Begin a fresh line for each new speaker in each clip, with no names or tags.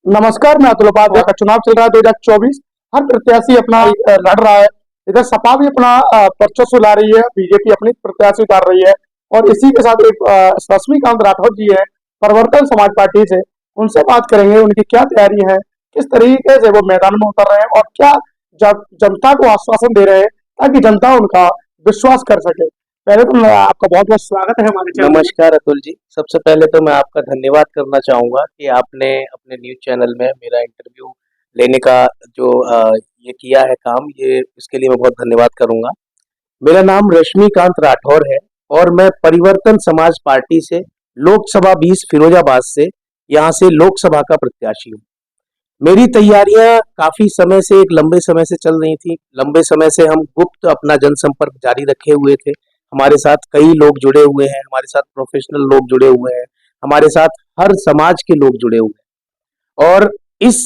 नमस्कार, मैं अतुल उपाध्याय का चुनाव चल रहा है 2024। हर प्रत्याशी अपना लड़ रहा है। इधर सपा भी अपना वर्चस्व ला रही है, बीजेपी अपनी प्रत्याशी उतार रही है। और इसी के साथ एक रश्मिकांत राठौर जी है परिवर्तन समाज पार्टी से, उनसे बात करेंगे उनकी क्या तैयारी है, किस तरीके से वो मैदान में उतर रहे हैं और क्या जनता को आश्वासन दे रहे हैं ताकि जनता उनका विश्वास कर सके। पहले तो आपका बहुत बहुत स्वागत है हमारे चैनल में।
नमस्कार अतुल जी। सबसे पहले तो मैं आपका धन्यवाद करना चाहूँगा कि आपने अपने न्यूज़ चैनल में मेरा इंटरव्यू लेने का जो ये किया है काम, ये इसके लिए मैं बहुत धन्यवाद करूँगा। मेरा नाम रश्मिकांत राठौर है और मैं परिवर्तन समाज पार्टी से लोकसभा 20 फिरोजाबाद से यहाँ से लोकसभा का प्रत्याशी हूँ। मेरी तैयारियां काफी समय से, एक लंबे समय से चल रही थी। लंबे समय से हम गुप्त अपना जनसंपर्क जारी रखे हुए थे। हमारे साथ कई लोग जुड़े हुए हैं, हमारे साथ प्रोफेशनल लोग जुड़े हुए हैं, हमारे साथ हर समाज के लोग जुड़े हुए हैं। और इस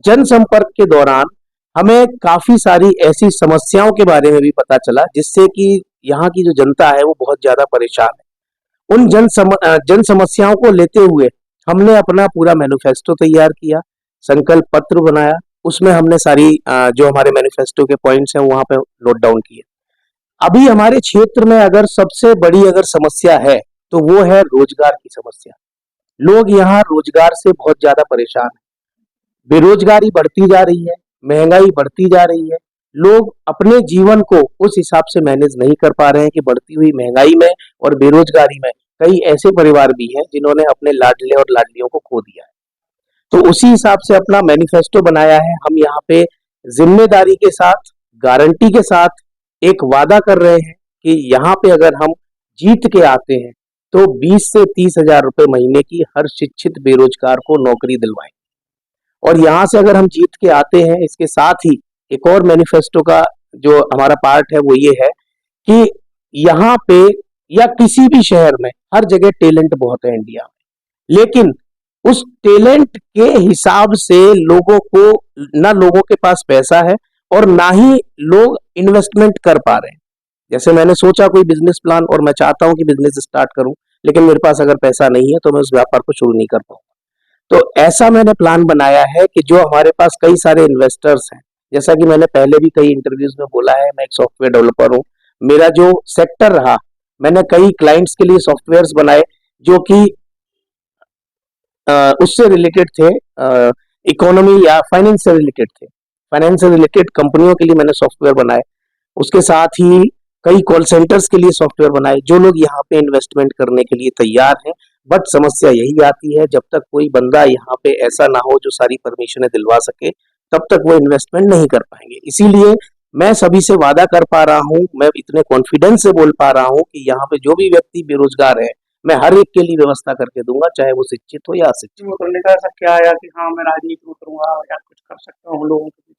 जनसंपर्क के दौरान हमें काफी सारी ऐसी समस्याओं के बारे में भी पता चला जिससे कि यहाँ की जो जनता है वो बहुत ज्यादा परेशान है। उन जन समस्याओं को लेते हुए हमने अपना पूरा मैनिफेस्टो तैयार किया, संकल्प पत्र बनाया। उसमें हमने सारी जो हमारे मैनिफेस्टो के पॉइंट्स हैं वहां पे नोट डाउन किए। अभी हमारे क्षेत्र में अगर सबसे बड़ी अगर समस्या है तो वो है रोजगार की समस्या। लोग यहाँ रोजगार से बहुत ज्यादा परेशान हैं। बेरोजगारी बढ़ती जा रही है, महंगाई बढ़ती जा रही है। लोग अपने जीवन को उस हिसाब से मैनेज नहीं कर पा रहे हैं कि बढ़ती हुई महंगाई में और बेरोजगारी में कई ऐसे परिवार भी हैं जिन्होंने अपने लाडले और लाडलियों को खो दिया है। तो उसी हिसाब से अपना मैनिफेस्टो बनाया है। हम यहाँ पे जिम्मेदारी के साथ, गारंटी के साथ एक वादा कर रहे हैं कि यहाँ पे अगर हम जीत के आते हैं तो 20 से 30 हजार रुपए महीने की हर शिक्षित बेरोजगार को नौकरी दिलवाएंगे। और यहाँ से अगर हम जीत के आते हैं, इसके साथ ही एक और मैनिफेस्टो का जो हमारा पार्ट है वो ये है कि यहाँ पे या किसी भी शहर में हर जगह टैलेंट बहुत है इंडिया में, लेकिन उस टैलेंट के हिसाब से लोगों के पास पैसा है और ना ही लोग इन्वेस्टमेंट कर पा रहे हैं। जैसे मैंने सोचा कोई बिजनेस प्लान और मैं चाहता हूं कि बिजनेस स्टार्ट करूं, लेकिन मेरे पास अगर पैसा नहीं है तो मैं उस व्यापार को शुरू नहीं कर पाऊंगा। तो ऐसा मैंने प्लान बनाया है कि जो हमारे पास कई सारे इन्वेस्टर्स हैं, जैसा कि मैंने पहले भी कई इंटरव्यूज में बोला है, मैं एक सॉफ्टवेयर डेवलपर हूँ। मेरा जो सेक्टर रहा, मैंने कई क्लाइंट्स के लिए सॉफ्टवेयर बनाए जो कि उससे रिलेटेड थे, इकोनॉमी या फाइनेंस से रिलेटेड थे। फाइनेंस से रिलेटेड कंपनियों के लिए मैंने सॉफ्टवेयर बनाए। उसके साथ ही कई कॉल सेंटर्स के लिए सॉफ्टवेयर बनाए। जो लोग यहाँ पे इन्वेस्टमेंट करने के लिए तैयार हैं, बट समस्या यही आती है जब तक कोई बंदा यहाँ पे ऐसा ना हो जो सारी परमिशनें दिलवा सके, तब तक वो इन्वेस्टमेंट नहीं कर पाएंगे। इसीलिए मैं सभी से वादा कर पा रहा हूँ, मैं इतने कॉन्फिडेंस से बोल पा रहा हूँ कि यहाँ पे जो भी व्यक्ति बेरोजगार है, मैं हर एक के लिए व्यवस्था करके दूंगा, चाहे वो शिक्षित हो या अशिक्षित।
उतरने का ऐसा क्या आया कि हाँ मैं राजनीति में उतरूंगा या कुछ कर सकता हूँ लोगों के बीच?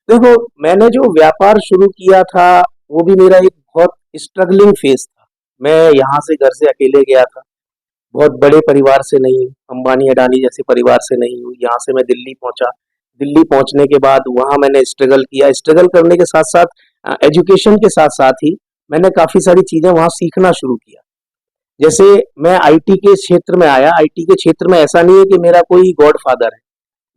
देखो, मैंने जो व्यापार शुरू किया था वो भी मेरा एक बहुत स्ट्रगलिंग फेज था। मैं यहाँ से घर से अकेले गया था, बहुत बड़े परिवार से नहीं हूँ, अंबानी अडानी जैसे परिवार से नहीं हूँ। यहाँ से मैं दिल्ली पहुंचा। दिल्ली पहुंचने के बाद वहाँ मैंने स्ट्रगल किया। स्ट्रगल करने के साथ साथ एजुकेशन के साथ साथ ही मैंने काफी सारी चीजें वहाँ सीखना शुरू किया। जैसे मैं आईटी के क्षेत्र में आया। आईटी के क्षेत्र में ऐसा नहीं है कि मेरा कोई गॉडफादर है,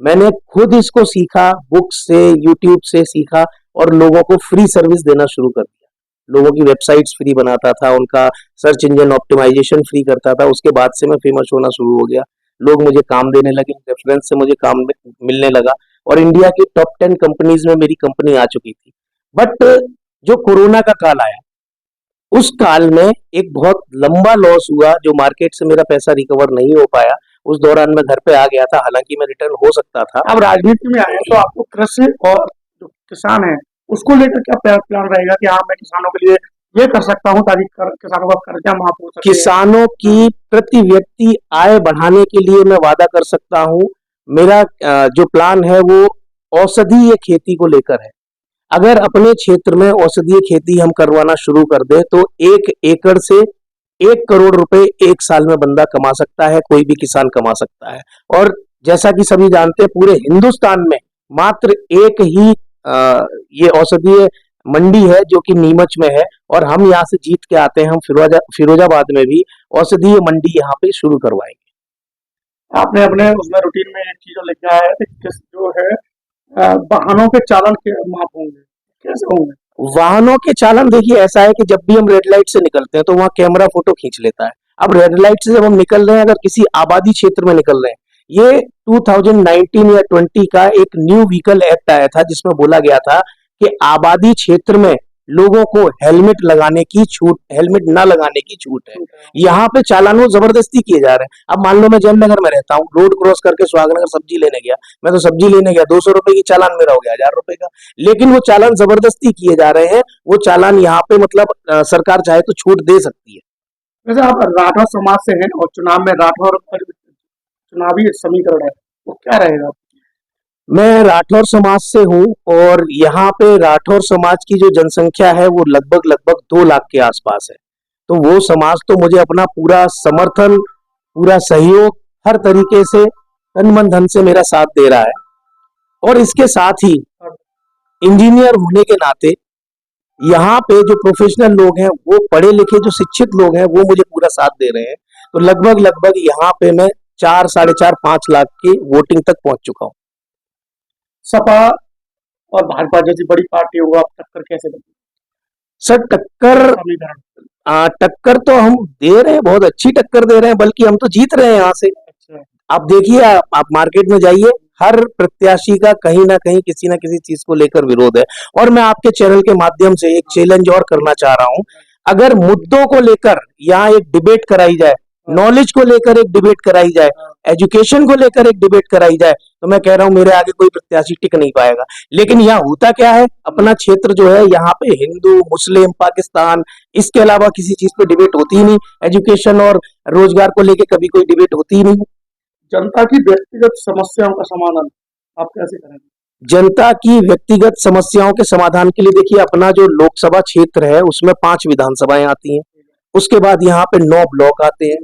मैंने खुद इसको सीखा, बुक से, यूट्यूब से सीखा और लोगों को फ्री सर्विस देना शुरू कर दिया। लोगों की वेबसाइट्स फ्री बनाता था, उनका सर्च इंजन ऑप्टिमाइजेशन फ्री करता था। उसके बाद से मैं फेमस होना शुरू हो गया, लोग मुझे काम देने लगे, रेफरेंस से मुझे काम मिलने लगा और इंडिया की टॉप 10 कंपनीज में मेरी कंपनी आ चुकी थी। बट जो कोरोना का काल आया, उस काल में एक बहुत लंबा लॉस हुआ, जो मार्केट से मेरा पैसा रिकवर नहीं हो पाया। उस दौरान मैं घर पे आ गया था, हालांकि मैं रिटर्न हो सकता था।
अब राजनीति में आए तो आपको कृषि और जो किसान है उसको लेकर क्या प्लान रहेगा कि हाँ मैं किसानों के लिए ये कर सकता हूँ ताकि किसानों का कर्जा माफ हो सके?
किसानों की प्रति व्यक्ति आय बढ़ाने के लिए मैं वादा कर सकता हूँ। मेरा जो प्लान है वो औषधीय खेती को लेकर है। अगर अपने क्षेत्र में औषधीय खेती हम करवाना शुरू कर दे तो 1 एकड़ से 1 करोड़ रुपए एक साल में बंदा कमा सकता है, कोई भी किसान कमा सकता है। और जैसा कि सभी जानते हैं, पूरे हिंदुस्तान में मात्र एक ही ये औषधीय मंडी है जो कि नीमच में है और हम यहाँ से जीत के आते हैं, हम फिरोजाबाद में भी औषधीय मंडी यहाँ पे शुरू करवाएंगे।
आपने अपने उसमें रूटीन में एक चीज जो लिखा है कि किस जो है वाहनों के चालन के माप होंगे, कैसे होंगे?
वाहनों के चालन देखिए ऐसा है कि जब भी हम रेड लाइट से निकलते हैं तो वहां कैमरा फोटो खींच लेता है। अब रेड लाइट से जब हम निकल रहे हैं, अगर किसी आबादी क्षेत्र में निकल रहे हैं, ये 2019 या 20 का एक न्यू व्हीकल एक्ट आया था जिसमें बोला गया था कि आबादी क्षेत्र में लोगों को हेलमेट लगाने की छूट, हेलमेट ना लगाने की छूट है। यहाँ पे चालान वो जबरदस्ती किए जा रहे हैं। अब मान लो मैं जयनगर में रहता हूँ, रोड क्रॉस करके सुहागनगर सब्जी लेने गया, मैं तो सब्जी लेने गया, 200 रुपए की चालान मेरा हो गया 1000 रुपए का। लेकिन वो चालान जबरदस्ती किए जा रहे हैं। वो चालान यहाँ पे मतलब सरकार चाहे तो छूट दे सकती है।
वैसे आप राठौर समाज से हैं और चुनाव में राठौर चुनावी समीकरण है, वो क्या रहेगा?
मैं राठौर समाज से हूँ और यहाँ पे राठौर समाज की जो जनसंख्या है वो लगभग लगभग 2 लाख के आसपास है। तो वो समाज तो मुझे अपना पूरा समर्थन, पूरा सहयोग, हर तरीके से तन मन धन से मेरा साथ दे रहा है। और इसके साथ ही इंजीनियर होने के नाते यहाँ पे जो प्रोफेशनल लोग हैं, वो पढ़े लिखे जो शिक्षित लोग हैं, वो मुझे पूरा साथ दे रहे हैं। तो लगभग लगभग यहाँ पे मैं 4, 4.5, 5 लाख की वोटिंग तक पहुंच चुका हूँ।
सपा और भाजपा जैसी बड़ी पार्टी होगा, आप टक्कर कैसे देंगे?
सर टक्कर
समीकरण।
टक्कर तो हम दे रहे हैं, बहुत अच्छी टक्कर दे रहे हैं, बल्कि हम तो जीत रहे हैं यहाँ से।
अच्छा।
आप देखिए, आप मार्केट में जाइए, हर प्रत्याशी का कहीं ना कहीं किसी ना किसी चीज को लेकर विरोध है। और मैं आपके चैनल के माध्यम से एक चैलेंज और करना चाह रहा हूं। अगर मुद्दों को लेकर यहाँ एक डिबेट कराई जाए, नॉलेज को लेकर एक डिबेट कराई जाए, एजुकेशन को लेकर एक डिबेट कराई जाए, तो मैं कह रहा हूं मेरे आगे कोई प्रत्याशी टिक नहीं पाएगा। लेकिन यहाँ होता क्या है, अपना क्षेत्र जो है यहाँ पे हिंदू, मुस्लिम, पाकिस्तान, इसके अलावा किसी चीज पे डिबेट होती ही नहीं। एजुकेशन और रोजगार को लेकर कभी कोई डिबेट होती ही नहीं।
जनता की व्यक्तिगत समस्याओं का समाधान आप कैसे करेंगे?
जनता की व्यक्तिगत समस्याओं के समाधान के लिए देखिए, अपना जो लोकसभा क्षेत्र है उसमें 5 विधानसभाएं आती हैं। उसके बाद यहाँ पे 9 ब्लॉक आते हैं।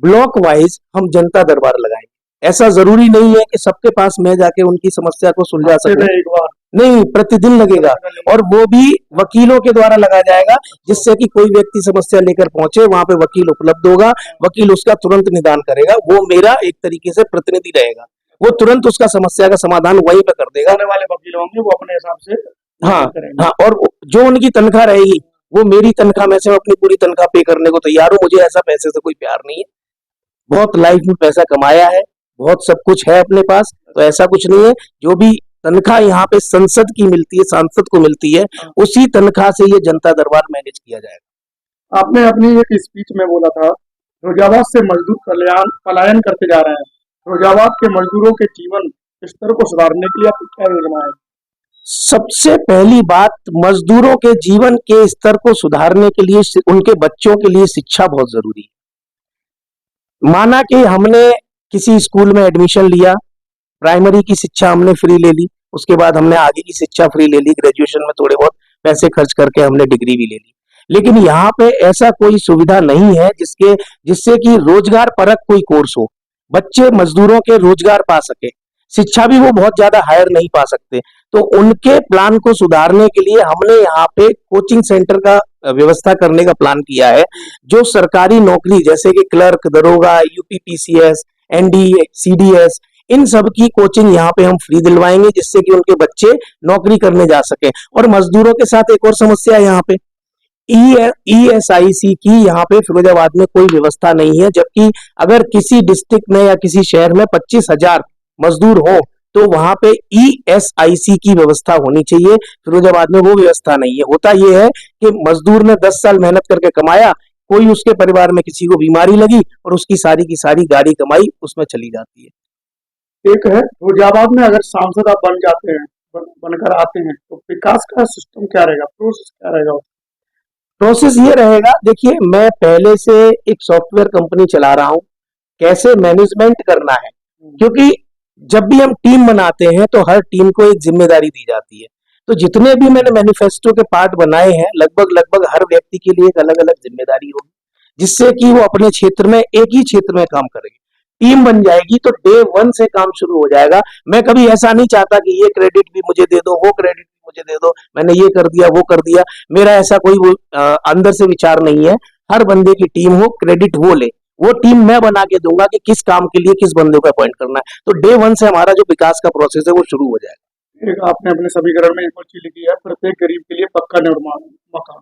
ब्लॉक वाइज हम जनता दरबार लगाएंगे। ऐसा जरूरी नहीं है कि सबके पास मैं जाके उनकी समस्या को सुलझा
हफ्ते
सकूं।
में एक बार?
नहीं, प्रतिदिन लगेगा। और वो भी वकीलों के द्वारा लगाया जाएगा, जिससे कि कोई व्यक्ति समस्या लेकर पहुंचे, वहां पे वकील उपलब्ध होगा, वकील उसका तुरंत निदान करेगा। वो मेरा एक तरीके से प्रतिनिधि रहेगा, वो तुरंत उसका समस्या का समाधान वहीं पे कर देगा।
आने वाले वकील होंगे वो अपने हिसाब से
हाँ
करेंगे।
हाँ, और जो उनकी तनख्वाह रहेगी वो मेरी तनख्वाह में से मैं अपनी पूरी तनख्वाह पे करने को तैयार हूँ। मुझे ऐसा पैसे से कोई प्यार नहीं है। बहुत लाइफ में पैसा कमाया है, बहुत सब कुछ है अपने पास, तो ऐसा कुछ नहीं है। जो भी तनख्वाह यहाँ पे संसद की मिलती है, सांसद को मिलती है, उसी तनख्वाह से ये जनता दरबार मैनेज किया जाएगा।
आपने अपनी एक स्पीच में बोला था, फिरोजाबाद से मजदूर कल्याण पलायन करते जा रहे हैं। फिरोजाबाद के मजदूरों के जीवन स्तर को सुधारने के लिए आपकी क्या योजना है?
सबसे पहली बात, मजदूरों के जीवन के स्तर को सुधारने के लिए उनके बच्चों के लिए शिक्षा बहुत जरूरी है। माना कि हमने किसी स्कूल में एडमिशन लिया, प्राइमरी की शिक्षा हमने फ्री ले ली, उसके बाद हमने आगे की शिक्षा फ्री ले ली, ग्रेजुएशन में थोड़े बहुत पैसे खर्च करके हमने डिग्री भी ले ली। लेकिन यहाँ पे ऐसा कोई सुविधा नहीं है जिससे कि रोजगार परक कोई कोर्स हो, बच्चे मजदूरों के रोजगार पा सके। शिक्षा भी वो बहुत ज्यादा हायर नहीं पा सकते। तो उनके प्लान को सुधारने के लिए हमने यहाँ पे कोचिंग सेंटर का व्यवस्था करने का प्लान किया है। जो सरकारी नौकरी जैसे कि क्लर्क, दरोगा, यूपीपीसीएस, एनडीए, सीडीएस, इन सब की कोचिंग यहाँ पे हम फ्री दिलवाएंगे, जिससे कि उनके बच्चे नौकरी करने जा सके। और मजदूरों के साथ एक और समस्या है, यहाँ पे ईएसआईसी की यहाँ पे फिरोजाबाद में कोई व्यवस्था नहीं है। जबकि अगर किसी डिस्ट्रिक्ट में या किसी शहर में 25,000 मजदूर हो तो वहां पे ईएसआईसी की व्यवस्था होनी चाहिए। फिरोजाबाद में वो व्यवस्था नहीं है। होता यह है कि मजदूर ने 10 साल मेहनत करके कमाया, कोई उसके परिवार में किसी को बीमारी लगी और उसकी सारी की सारी गाड़ी कमाई उसमें चली जाती है।
एक है, फिरोजाबाद में अगर सांसद आप बन जाते हैं, बनकर आते हैं, तो विकास का सिस्टम क्या रहेगा, प्रोसेस क्या रहेगा?
प्रोसेस ये रहेगा, देखिए मैं पहले से एक सॉफ्टवेयर कंपनी चला रहा हूं, कैसे मैनेजमेंट करना है। क्योंकि जब भी हम टीम बनाते हैं तो हर टीम को एक जिम्मेदारी दी जाती है। तो जितने भी मैंने मैनिफेस्टो के पार्ट बनाए हैं, लगभग लगभग हर व्यक्ति के लिए एक अलग अलग जिम्मेदारी होगी, जिससे कि वो अपने क्षेत्र में एक ही क्षेत्र में काम करेंगे। टीम बन जाएगी तो डे 1 से काम शुरू हो जाएगा। मैं कभी ऐसा नहीं चाहता कि ये क्रेडिट भी मुझे दे दो, वो क्रेडिट भी मुझे दे दो, मैंने ये कर दिया, वो कर दिया। मेरा ऐसा कोई अंदर से विचार नहीं है। हर बंदे की टीम हो, क्रेडिट वो ले, वो टीम मैं बना के दूंगा कि किस काम के लिए किस बंदे को अपॉइंट करना है। तो डे वन से हमारा जो विकास का प्रोसेस है वो शुरू हो जाएगा।
एक आपने अपने समीकरण में एक और चीज लिखी है, प्रत्येक गरीब के लिए पक्का निर्माण मकान।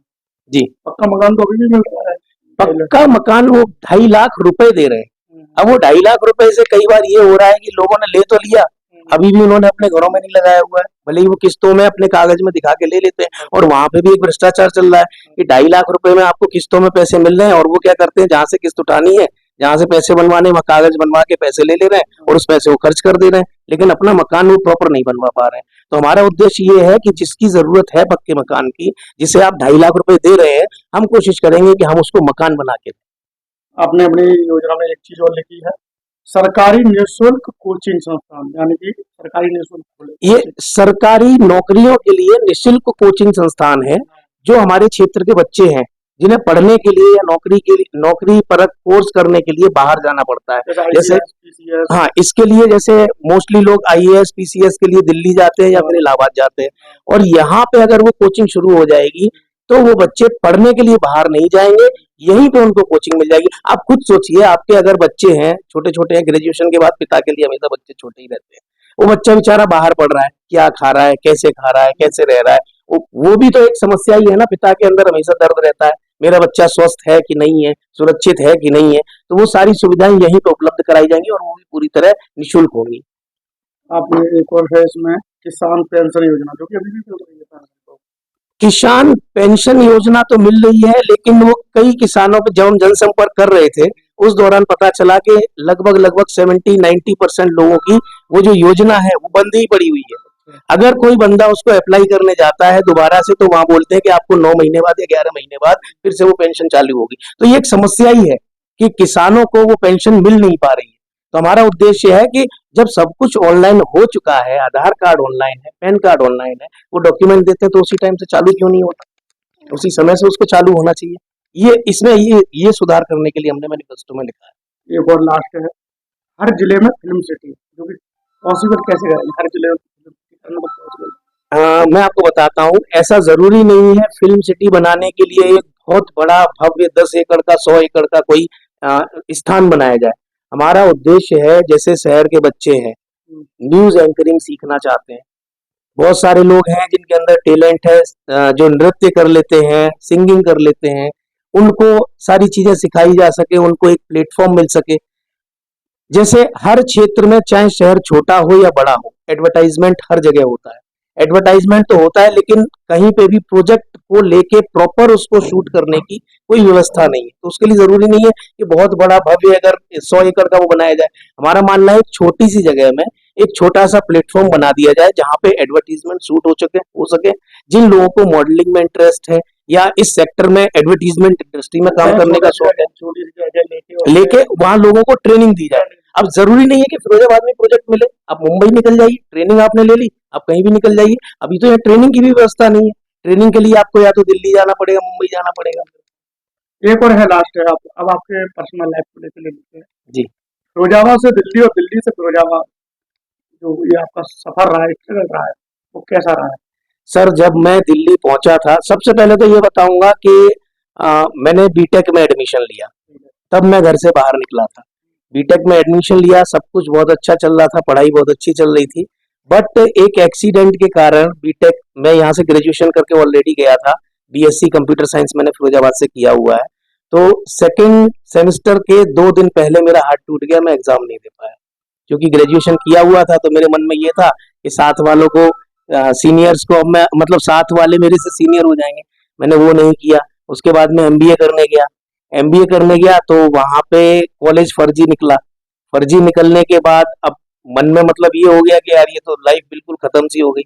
जी,
पक्का मकान तो अभी भी मिल रहा है।
पक्का मकान वो 2.5 लाख रुपए दे रहे हैं। अब वो 2.5 लाख रुपए से कई बार ये हो रहा है कि लोगों ने ले तो लिया, अभी भी उन्होंने अपने घरों में नहीं लगाया हुआ है, भले ही वो किस्तों में अपने कागज में दिखा के ले लेते हैं। और वहां पे भी एक भ्रष्टाचार चल रहा है कि 2.5 लाख रुपए में आपको किस्तों में पैसे मिल रहे हैं, और वो क्या करते हैं, जहां से किस्त उठानी है, जहां से पैसे बनवाने, वहां कागज बनवा के पैसे ले ले रहे हैं और उस पैसे को खर्च कर दे रहे हैं, लेकिन अपना मकान वो प्रॉपर नहीं बनवा पा रहे हैं। तो हमारा उद्देश्य ये है कि जिसकी जरूरत है पक्के मकान की, जिसे आप 2.5 लाख रुपए दे रहे हैं, हम कोशिश करेंगे कि हम उसको मकान बना के दें।
आपने अपनी योजना में एक चीज और लिखी है, सरकारी निःशुल्क कोचिंग संस्थान, यानी कि सरकारी निःशुल्क खोले।
ये सरकारी नौकरियों के लिए निःशुल्क कोचिंग संस्थान है, जो हमारे क्षेत्र के बच्चे हैं जिन्हें पढ़ने के लिए या नौकरी परक कोर्स करने के लिए बाहर जाना पड़ता है। जैसे
PCS,
हाँ, इसके लिए जैसे मोस्टली लोग आईएएस पीसीएस के लिए दिल्ली जाते हैं या फिर इलाहाबाद जाते हैं, और यहाँ पे अगर वो कोचिंग शुरू हो जाएगी तो वो बच्चे पढ़ने के लिए बाहर नहीं जाएंगे, यहीं पे उनको कोचिंग मिल जाएगी। आप खुद सोचिए, आपके अगर बच्चे हैं, छोटे छोटे हैं, ग्रेजुएशन के बाद पिता के लिए हमेशा बच्चे छोटे ही रहते हैं, वो बच्चा बेचारा बाहर पढ़ रहा है, क्या खा रहा है, कैसे खा रहा है, कैसे रह रहा है, वो भी तो एक समस्या ही है ना। पिता के अंदर हमेशा दर्द रहता है, मेरा बच्चा स्वस्थ है कि नहीं है, सुरक्षित है कि नहीं है। तो वो सारी सुविधाएं यहीं पे उपलब्ध कराई जाएंगी और वो भी पूरी तरह निःशुल्क होंगी।
आपने एक और है इसमें, किसान पेंशन योजना, जो कि अभी भी चल रही है।
किसान पेंशन योजना तो मिल रही है, लेकिन वो कई किसानों पे जब हम जनसंपर्क कर रहे थे, उस दौरान पता चला कि लगभग 70-90% लोगों की वो जो योजना है वो बंद ही पड़ी हुई है। अगर कोई बंदा उसको अप्लाई करने जाता है दोबारा से, तो वहां बोलते हैं कि आपको 9 महीने बाद या 11 महीने बाद फिर से वो पेंशन चालू होगी। तो ये एक समस्या ही है कि किसानों को वो पेंशन मिल नहीं पा रही है। तो हमारा उद्देश्य है कि जब सब कुछ ऑनलाइन हो चुका है, आधार कार्ड ऑनलाइन है, पैन कार्ड ऑनलाइन है, वो डॉक्यूमेंट देते हैं, तो उसी टाइम से चालू क्यों नहीं होता, उसी समय से उसको चालू होना चाहिए। ये इसमें ये सुधार करने के लिए हमने मैनिफेस्टो में लिखा है।
एक और लास्ट है, हर जिले में फिल्म सिटी, जो कि पॉसिबल कैसे करेंगे हर जिले में फिल्म सिटी करना पॉसिबल?
मैं आपको बताता हूँ, ऐसा जरूरी नहीं है फिल्म सिटी बनाने के लिए एक बहुत बड़ा भव्य 10 एकड़ का 100 एकड़ का कोई स्थान बनाया जाए। हमारा उद्देश्य है, जैसे शहर के बच्चे हैं, न्यूज एंकरिंग सीखना चाहते हैं, बहुत सारे लोग हैं जिनके अंदर टैलेंट है, जो नृत्य कर लेते हैं, सिंगिंग कर लेते हैं, उनको सारी चीजें सिखाई जा सके, उनको एक प्लेटफॉर्म मिल सके। जैसे हर क्षेत्र में, चाहे शहर छोटा हो या बड़ा हो, एडवर्टाइजमेंट हर जगह होता है। एडवर्टाइजमेंट तो होता है, लेकिन कहीं पे भी प्रोजेक्ट को लेके प्रॉपर उसको शूट करने की कोई व्यवस्था नहीं है। तो उसके लिए जरूरी नहीं है कि बहुत बड़ा भव्य अगर 100 एकड़ का वो बनाया जाए। हमारा मानना है एक छोटी सी जगह में एक छोटा सा प्लेटफॉर्म बना दिया जाए, जहां पे एडवर्टीजमेंट शूट हो सके। जिन लोगों को मॉडलिंग में इंटरेस्ट है या इस सेक्टर में एडवर्टीजमेंट इंडस्ट्री में काम करने का शौक है, लेके वहां लोगों को ट्रेनिंग दी जाए। अब जरूरी नहीं है कि फिरोजाबाद में प्रोजेक्ट मिले, आप मुंबई निकल जाइए, ट्रेनिंग आपने ले ली, आप कहीं भी निकल जाइए। अभी तो यहाँ ट्रेनिंग की भी व्यवस्था नहीं है, ट्रेनिंग के लिए आपको या तो दिल्ली जाना पड़ेगा, मुंबई जाना पड़ेगा।
एक और है लास्ट है, अब आपके पर्सनल लाइफ को लेकर ले लेते हैं
जी,
फिरोजाबाद से दिल्ली और दिल्ली से फिरोजाबाद, जो ये आपका सफर रहा है, स्ट्रगल रहा है, वो कैसा रहा है?
सर जब मैं दिल्ली पहुंचा था, सबसे पहले तो ये बताऊंगा कि मैंने बीटेक में एडमिशन लिया, तब मैं घर से बाहर निकला था। बीटेक में एडमिशन लिया, सब कुछ बहुत अच्छा चल रहा था, पढ़ाई बहुत अच्छी चल रही थी, बट एक एक्सीडेंट के कारण बीटेक, मैं यहाँ से ग्रेजुएशन करके ऑलरेडी गया था, बीएससी कंप्यूटर साइंस मैंने फिरोजाबाद से किया हुआ है। तो सेकेंड सेमेस्टर के 2 दिन पहले मेरा हाथ टूट गया, मैं एग्जाम नहीं दे पाया। क्योंकि ग्रेजुएशन किया हुआ था तो मेरे मन में ये था कि साथ वालों को, सीनियर्स को, मैं मतलब साथ वाले मेरे से सीनियर हो जाएंगे, मैंने वो नहीं किया। उसके बाद में एमबीए करने गया, तो वहां पे कॉलेज फर्जी निकला। फर्जी निकलने के बाद अब मन में मतलब ये हो गया कि यार ये तो लाइफ बिल्कुल खत्म सी हो गई।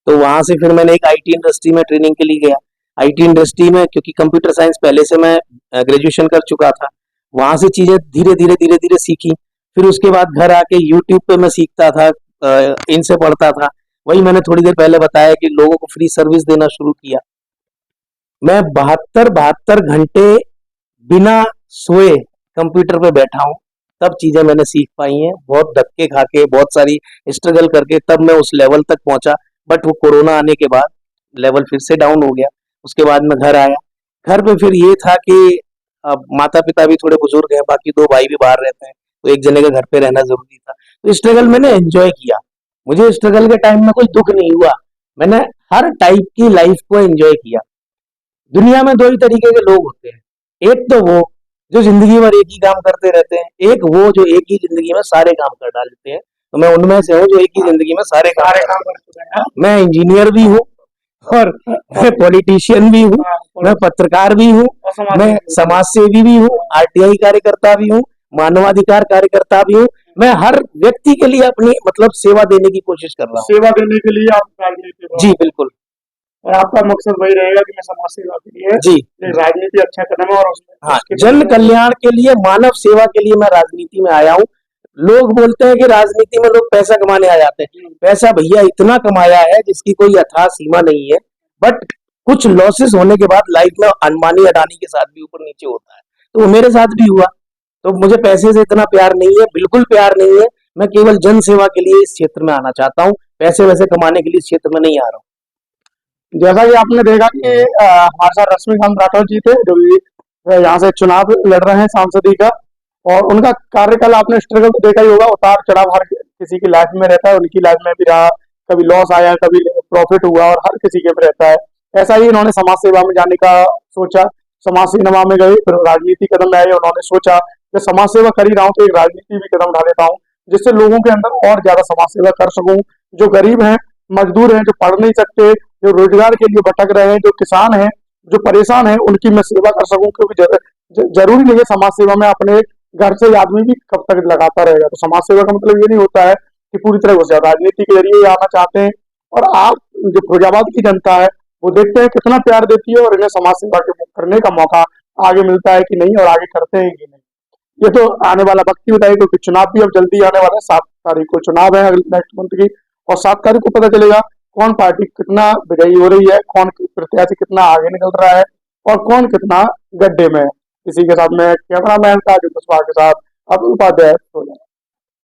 तो वहां से फिर मैंने एक आईटी इंडस्ट्री में ट्रेनिंग के लिए गया। आईटी इंडस्ट्री में, क्योंकि कंप्यूटर साइंस पहले से मैं ग्रेजुएशन कर चुका था, वहां से चीजें धीरे धीरे सीखी। फिर उसके बाद घर आके यूट्यूब पे मैं सीखता था, इनसे पढ़ता था। वही मैंने थोड़ी देर पहले बताया कि लोगों को फ्री सर्विस देना शुरू किया। मैं 72 घंटे बिना सोए कंप्यूटर पे बैठा हूँ, तब चीजें मैंने सीख पाई हैं। बहुत धक्के खा के, बहुत सारी स्ट्रगल करके तब मैं उस लेवल तक पहुंचा। बट वो कोरोना आने के बाद लेवल फिर से डाउन हो गया। उसके बाद मैं घर आया। घर पे फिर ये था कि अब माता पिता भी थोड़े बुजुर्ग हैं, बाकी 2 भाई भी बाहर रहते हैं, तो एक जने के घर पे रहना ज़रूरी था। तो स्ट्रगल मैंने एन्जॉय किया। मुझे स्ट्रगल के टाइम में कोई दुःख नहीं हुआ। मैंने हर टाइप की लाइफ़ को एन्जॉय किया। दुनिया में 2 ही तरीके के लोग होते हैं। एक तो वो जो ज़िंदगी भर एक ही काम करते रहते हैं, एक वो जो एक ही ज़िंदगी में सारे काम कर डालते हैं। तो मैं उनमें से हूँ जो एक ही ज़िंदगी में सारे काम
कर चुके हैं।
मैं इंजीनियर भी हूँ और मैं पॉलिटिशियन भी हूँ, मैं पत्रकार भी हूँ, मैं समाज सेवी भी हूँ, आरटीआई कार्यकर्ता भी हूँ, मानवाधिकार कार्यकर्ता भी हूँ। मैं हर व्यक्ति के लिए अपनी मतलब सेवा देने की कोशिश कर रहा हूँ।
सेवा देने के लिए आप राजनीति में,
जी, बिल्कुल।
और आपका मकसद वही रहेगा कि मैं समाज सेवा के लिए
जी,
ये राजनीति अच्छा कदम है और उसमें
हाँ,
उसके
जन
लिए
कल्याण के लिए, मानव सेवा के लिए मैं राजनीति में आया हूँ। लोग बोलते हैं कि राजनीति में लोग पैसा कमाने आ जाते हैं। पैसा भैया इतना कमाया है जिसकी कोई अथाह सीमा नहीं है, बट कुछ लॉसेस होने के बाद लाइफ में अंबानी अडानी के साथ भी ऊपर नीचे होता है। तो वो मेरे साथ भी हुआ। तो मुझे पैसे से इतना प्यार नहीं है, बिल्कुल प्यार नहीं है। मैं केवल जन सेवा के लिए इस क्षेत्र में आना चाहता हूँ। पैसे वैसे कमाने के लिए इस क्षेत्र में नहीं आ रहा हूँ।
जैसा कि आपने देखा कि हमारे साथ रश्मिकांत राठौर जी थे जो भी यहाँ से चुनाव लड़ रहे हैं सांसदी का, और उनका कार्यकाल आपने स्ट्रगल तो देखा ही होगा, उतार चढ़ाव हर किसी की लाइफ में रहता है, उनकी लाइफ में भी रहा, कभी लॉस आया, कभी प्रॉफिट हुआ, और हर किसी के भी रहता है। ऐसा ही इन्होंने समाज सेवा में जाने का सोचा, समाज सेवा में गए, फिर राजनीति कदम में आए, उन्होंने सोचा कि समाज सेवा कर ही रहा हूँ तो एक राजनीति भी कदम उठा लेता हूँ जिससे लोगों के अंदर और ज्यादा समाज सेवा कर सकूं। जो गरीब हैं, मजदूर हैं, जो पढ़ नहीं सकते, जो रोजगार के लिए भटक रहे हैं, जो किसान हैं, जो परेशान हैं, उनकी मैं सेवा कर सकूं, क्योंकि जरूरी नहीं है समाज सेवा में अपने घर से आदमी भी कब तक लगाता रहेगा। तो समाज सेवा का मतलब ये नहीं होता है कि पूरी तरह घुस जाए, राजनीति के जरिए आना चाहते हैं। और आप जो फिरोजाबाद की जनता है वो देखते हैं कितना प्यार देती है और इन्हें समाज सेवा करने का मौका आगे मिलता है कि नहीं, और आगे करते हैं कि नहीं, ये तो आने वाला वक्त ही बताएगा, क्योंकि चुनाव भी अब जल्दी आने वाला है। 7 तारीख को चुनाव है, नेक्स्ट मंथ की, और 7 तारीख को पता चलेगा कौन पार्टी कितना विजयी हो रही है, कौन प्रत्याशी कितना आगे निकल रहा है, और कौन कितना गड्ढे में है। इसी के साथ में कैमरा मैन का जो के साथ अतुल उपाध्याय।